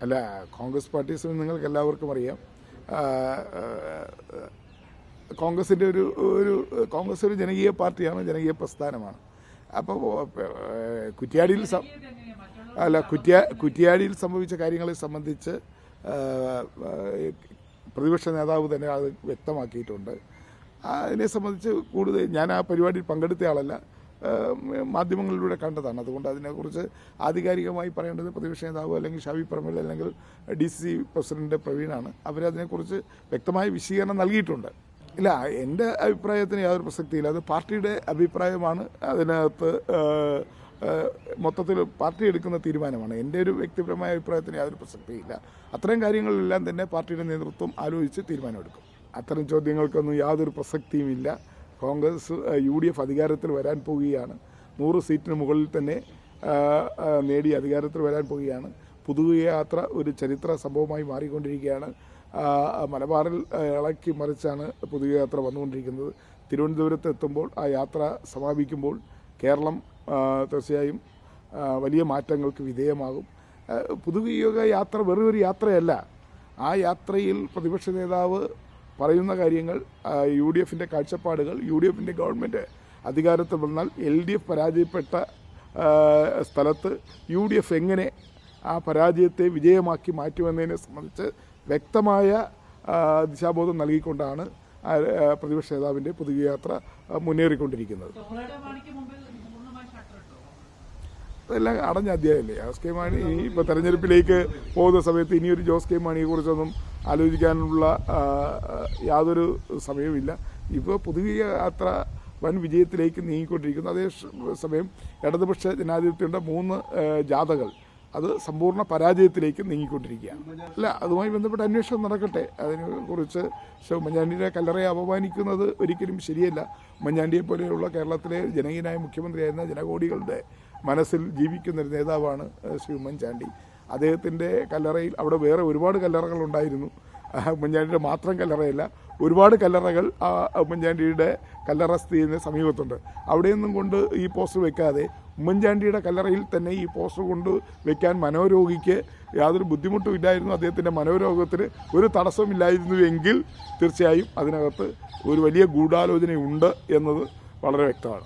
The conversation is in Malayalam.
അല്ല, കോൺഗ്രസ് പാർട്ടീസിന് നിങ്ങൾക്ക് എല്ലാവർക്കും അറിയാം. കോൺഗ്രസിൻ്റെ കോൺഗ്രസ് ഒരു ജനകീയ പാർട്ടിയാണ്, ജനകീയ പ്രസ്ഥാനമാണ്. അപ്പോൾ കുറ്റ്യാടിയിൽ സംഭവിച്ച കാര്യങ്ങളെ സംബന്ധിച്ച് പ്രതിപക്ഷ നേതാവ് തന്നെ അത് വ്യക്തമാക്കിയിട്ടുണ്ട്. അതിനെ സംബന്ധിച്ച് കൂടുതൽ ഞാൻ ആ പരിപാടിയിൽ പങ്കെടുത്ത ആളല്ല, മാധ്യമങ്ങളിലൂടെ കണ്ടതാണ്. അതുകൊണ്ട് അതിനെക്കുറിച്ച് ആധികാരികമായി പറയേണ്ടത് പ്രതിപക്ഷ നേതാവ് അല്ലെങ്കിൽ ഷാഫി പറമ്പിൽ അല്ലെങ്കിൽ DCC പ്രസിഡന്റ് പ്രവീണാണ്. അവരതിനെക്കുറിച്ച് വ്യക്തമായ വിശദീകരണം നൽകിയിട്ടുണ്ട്. ഇല്ല, എൻ്റെ അഭിപ്രായത്തിന് യാതൊരു പ്രസക്തിയില്ല. അത് പാർട്ടിയുടെ അഭിപ്രായമാണ്. അതിനകത്ത് മൊത്തത്തിൽ പാർട്ടി എടുക്കുന്ന തീരുമാനമാണ്. എൻ്റെ ഒരു വ്യക്തിപരമായ അഭിപ്രായത്തിന് യാതൊരു പ്രസക്തിയില്ല. അത്തരം കാര്യങ്ങളിലെല്ലാം തന്നെ പാർട്ടിയുടെ നേതൃത്വം ആലോചിച്ച് തീരുമാനമെടുക്കും. അത്തരം ചോദ്യങ്ങൾക്കൊന്നും യാതൊരു പ്രസക്തിയുമില്ല. കോൺഗ്രസ് UDF അധികാരത്തിൽ വരാൻ പോവുകയാണ്. 100 സീറ്റിന് മുകളിൽ തന്നെ നേടി അധികാരത്തിൽ വരാൻ പോവുകയാണ്. പുതുയാത്ര ഒരു ചരിത്ര സംഭവമായി മാറിക്കൊണ്ടിരിക്കുകയാണ്. മലബാറിൽ ഇളക്കി മറിച്ചാണ് പുതുയാത്ര വന്നുകൊണ്ടിരിക്കുന്നത്. തിരുവനന്തപുരത്ത് എത്തുമ്പോൾ ആ യാത്ര സമാപിക്കുമ്പോൾ കേരളം തീർച്ചയായും വലിയ മാറ്റങ്ങൾക്ക് വിധേയമാകും. പുതുവിയോഗ യാത്ര വെറും ഒരു യാത്രയല്ല. ആ യാത്രയിൽ പ്രതിപക്ഷ നേതാവ് പറയുന്ന കാര്യങ്ങൾ, UDFൻ്റെ കാഴ്ചപ്പാടുകൾ, UDFൻ്റെ ഗവൺമെൻറ് അധികാരത്തിൽ വന്നാൽ LDF പരാജയപ്പെട്ട സ്ഥലത്ത് UDF എങ്ങനെ ആ പരാജയത്തെ വിജയമാക്കി മാറ്റുമെന്നതിനെ സംബന്ധിച്ച് വ്യക്തമായ ദിശാബോധം നൽകിക്കൊണ്ടാണ് പ്രതിപക്ഷ നേതാവിൻ്റെ പുതുയാത്ര മുന്നേറിക്കൊണ്ടിരിക്കുന്നത്. അതെല്ലാം അടഞ്ഞ അധ്യായമല്ലേ. ജോസ് കെ മാണി ഇപ്പോൾ തെരഞ്ഞെടുപ്പിലേക്ക് പോകുന്ന സമയത്ത് ഇനിയൊരു ജോസ് കെ മാണിയെ കുറിച്ചൊന്നും ആലോചിക്കാനുള്ള യാതൊരു സമയവുമില്ല. ഇപ്പോൾ പുതുയാത്ര വൻ വിജയത്തിലേക്ക് നീങ്ങിക്കൊണ്ടിരിക്കുന്നു. അതേസമയം ഇടതുപക്ഷ ജനാധിപത്യത്തിൻ്റെ 3 ജാഥകൾ അത് സമ്പൂർണ്ണ പരാജയത്തിലേക്ക് നീങ്ങിക്കൊണ്ടിരിക്കുകയാണ്. അല്ല, അതുമായി ബന്ധപ്പെട്ട അന്വേഷണം നടക്കട്ടെ. അതിനെക്കുറിച്ച് ഉമ്മൻചാണ്ടിയുടെ കല്ലറയെ അപമാനിക്കുന്നത് ഒരിക്കലും ശരിയല്ല. ഉമ്മൻചാണ്ടിയെ പോലെയുള്ള കേരളത്തിലെ ജനകീയനായ മുഖ്യമന്ത്രിയായിരുന്ന ജനകോടികളുടെ മനസ്സിൽ ജീവിക്കുന്നൊരു നേതാവാണ് ശ്രീ ഉമ്മൻചാണ്ടി. അദ്ദേഹത്തിൻ്റെ കല്ലറയിൽ അവിടെ വേറെ ഒരുപാട് കല്ലറകളുണ്ടായിരുന്നു. ഉമ്മൻചാണ്ടിയുടെ മാത്രം കല്ലറയല്ല, ഒരുപാട് കല്ലറകൾ ഉമ്മൻചാണ്ടിയുടെ കല്ലറ സ്ഥിതി ചെയ്യുന്ന സമീപത്തുണ്ട്. അവിടെയൊന്നും കൊണ്ട് ഈ പോസ്റ്റർ വെക്കാതെ ഉമ്മൻചാണ്ടിയുടെ കല്ലറയിൽ തന്നെ ഈ പോസ്റ്റർ കൊണ്ട് വെക്കാൻ മനോരോഗിക്ക് യാതൊരു ബുദ്ധിമുട്ടും ഇല്ലായിരുന്നു. അദ്ദേഹത്തിൻ്റെ മനോരോഗത്തിന് ഒരു തടസ്സമില്ലായിരുന്നുവെങ്കിൽ തീർച്ചയായും അതിനകത്ത് ഒരു വലിയ ഗൂഢാലോചനയുണ്ട് എന്നത് വളരെ വ്യക്തമാണ്.